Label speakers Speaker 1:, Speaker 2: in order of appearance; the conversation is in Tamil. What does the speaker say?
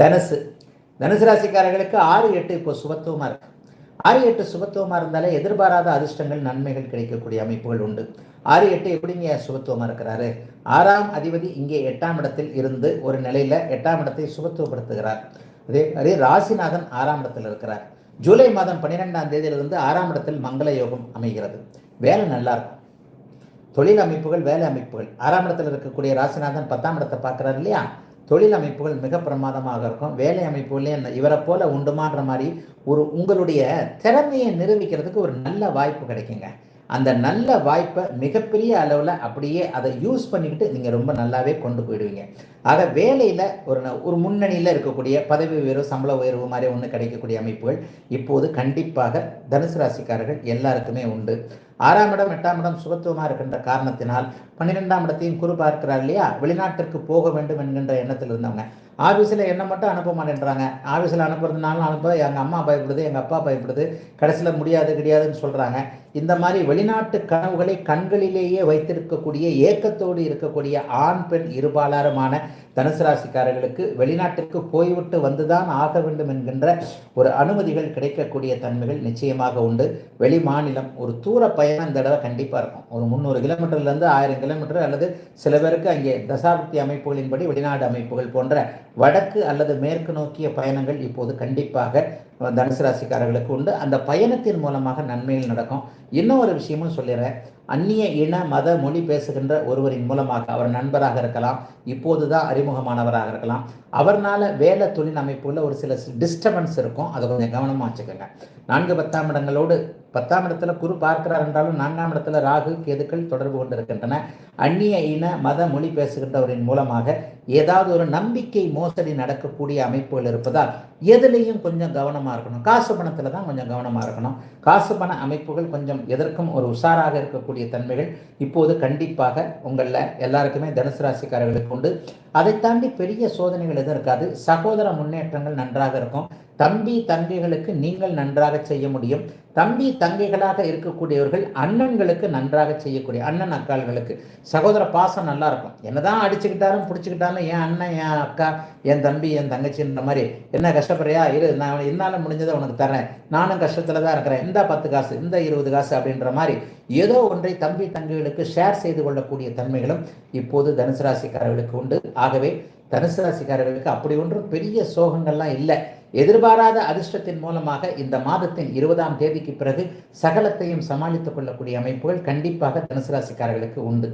Speaker 1: தனுசு தனுசு ராசிக்காரர்களுக்கு 6-8 இப்போ சுபத்துவமாக இருக்கு. 6-8 சுபத்துவமாக இருந்தாலே எதிர்பாராத அதிர்ஷ்டங்கள் நன்மைகள் கிடைக்கக்கூடிய அமைப்புகள் உண்டு. 6-8 எப்படிங்க சுபத்துவமாக இருக்கிறாரு? 6ஆம் அதிபதி இங்கே 8ஆம் இடத்தில் இருந்து ஒரு நிலையில் 8ஆம் இடத்தை சுபத்துவப்படுத்துகிறார். அதே மாதிரி ராசிநாதன் 6ஆம் இடத்தில் இருக்கிறார். ஜூலை மாதம் 12ஆம் தேதியிலிருந்து 6ஆம் இடத்தில் மங்கள யோகம் அமைகிறது. வேலை நல்லா இருக்கும். தொழில் அமைப்புகள், வேலை அமைப்புகள், 6ஆம் இடத்தில் இருக்கக்கூடிய ராசிநாதன் 10ஆம் இடத்தை பார்க்குறாரு இல்லையா? தொழில் அமைப்புகள் மிக பிரமாதமாக இருக்கும். வேலை அமைப்புகளே இவரை போல உண்டுமான்ற மாதிரி உங்களுடைய திறமையை நிரூபிக்கிறதுக்கு ஒரு நல்ல வாய்ப்பு கிடைக்குங்க. அந்த நல்ல வாய்ப்பை மிகப்பெரிய அளவில் அப்படியே அதை யூஸ் பண்ணிக்கிட்டு நீங்கள் ரொம்ப நல்லாவே கொண்டு போயிடுவீங்க. ஆக வேலையில் ஒரு முன்னணியில் இருக்கக்கூடிய பதவி உயர்வு, சம்பள உயர்வு மாதிரி ஒன்று கிடைக்கக்கூடிய அமைப்புகள் இப்போது கண்டிப்பாக தனுசு ராசிக்காரர்கள் எல்லாருக்குமே உண்டு. 6ஆம் இடம் 8ஆம் இடம் சுபத்துவமாக இருக்கின்ற காரணத்தினால் 12ஆம் இடத்தையும் குரு பார்க்கிறார் இல்லையா? வெளிநாட்டிற்கு போக வேண்டும் என்கின்ற எண்ணத்தில் இருந்தவங்க ஆஃபீஸில் என்ன மட்டும் அனுப்ப மாட்டேன்றாங்க. ஆஃபீஸில் அனுப்புறதுனாலும் அனுப்ப எங்கள் அம்மா பயப்படுது, எங்கள் அப்பா பயப்படுது, கடைசியில் முடியாது கிடையாதுன்னு சொல்கிறாங்க. இந்த மாதிரி வெளிநாட்டு கனவுகளை கண்களிலேயே வைத்திருக்கக்கூடிய ஏக்கத்தோடு இருக்கக்கூடிய ஆண் பெண் இருபாலாருமான தனுசு ராசிக்காரர்களுக்கு வெளிநாட்டுக்கு போய்விட்டு வந்துதான் ஆக வேண்டும் என்கின்ற ஒரு அனுமதிகள் கிடைக்கக்கூடிய தன்மைகள் நிச்சயமாக உண்டு. வெளி மாநிலம் ஒரு தூர பயணம் இந்த தடவை கண்டிப்பாக இருக்கும். ஒரு 300 கிலோமீட்டர்லேருந்து 1000 கிலோமீட்டர் அல்லது சில பேருக்கு அங்கே தசாப்தி அமைப்புகளின்படி வெளிநாடு அமைப்புகள் போன்ற வடக்கு அல்லது மேற்கு நோக்கிய பயணங்கள் இப்போது கண்டிப்பாக தனுசு ராசிக்காரர்களுக்கு உண்டு. அந்த பயணத்தின் மூலமாக நன்மைகள் நடக்கும். இன்னும் ஒரு விஷயமும் சொல்லிடுறேன். அந்நிய இன மத மொழி பேசுகின்ற ஒருவரின் மூலமாக, அவர் நண்பராக இருக்கலாம், இப்போது தான் அறிமுகமானவராக இருக்கலாம், அவர்னால வேலை தொழில் அமைப்புள்ள ஒரு சில டிஸ்டர்பன்ஸ் இருக்கும். அதை கொஞ்சம் கவனமாக வச்சுக்கோங்க. 4-10ஆம் இடங்களோடு 10ஆம் இடத்துல குரு பார்க்கிறார் என்றாலும் 4ஆம் இடத்துல ராகு கேதுக்கள் தொடர்பு கொண்டு இருக்கின்றன. அந்நிய இன மத மொழி பேசுகின்றவரின் மூலமாக ஏதாவது ஒரு நம்பிக்கை மோசடி நடக்கக்கூடிய அமைப்புகள் இருப்பதால் எதுலேயும் கொஞ்சம் கவனமாக இருக்கணும். காசு பணத்தில் தான் கொஞ்சம் கவனமாக இருக்கணும். காசு பண அமைப்புகள் கொஞ்சம் எதற்கும் ஒரு உஷாராக இருக்கக்கூடிய தன்மைகள் இப்போது கண்டிப்பாக உங்களில் எல்லாருக்குமே தனுசு ராசிக்காரர்களுக்கு உண்டு. அதை தாண்டி பெரிய சோதனைகள் எதுவும் இருக்காது. சகோதர முன்னேற்றங்கள் நன்றாக இருக்கும். தம்பி தங்கைகளுக்கு நீங்கள் நன்றாக செய்ய முடியும். தம்பி தங்கைகளாக இருக்கக்கூடியவர்கள் அண்ணன்களுக்கு நன்றாக செய்யக்கூடிய அண்ணன் அக்காள்களுக்கு சகோதர பாசம் நல்லா இருக்கும். என்னதான் அடிச்சுக்கிட்டாலும் பிடிச்சிக்கிட்டாலும் என் அண்ணன், என் அக்கா, என் தம்பி, என் தங்கச்சின்ற மாதிரி என்ன கஷ்டப்படுறியா இரு, நான் என்னால் முடிஞ்சதை உனக்கு தரேன், நானும் கஷ்டத்தில் தான் இருக்கிறேன், இந்த 10 காசு, இந்த 20 காசு அப்படின்ற மாதிரி ஏதோ ஒன்றை தம்பி தங்கைகளுக்கு ஷேர் செய்து கொள்ளக்கூடிய தன்மைகளும் இப்போது தனுசு ராசிக்காரர்களுக்கு உண்டு. ஆகவே தனுசு ராசிக்காரர்களுக்கு அப்படி ஒன்றும் பெரிய சோகங்கள்லாம் இல்லை. எதிர்பாராத அதிர்ஷ்டத்தின் மூலமாக இந்த மாதத்தின் 20ஆம் தேதிக்கு பிறகு சகலத்தையும் சமாளித்துக் கொள்ளக்கூடிய அமைப்புகள் கண்டிப்பாக தனுசு ராசிக்காரர்களுக்கு உண்டு.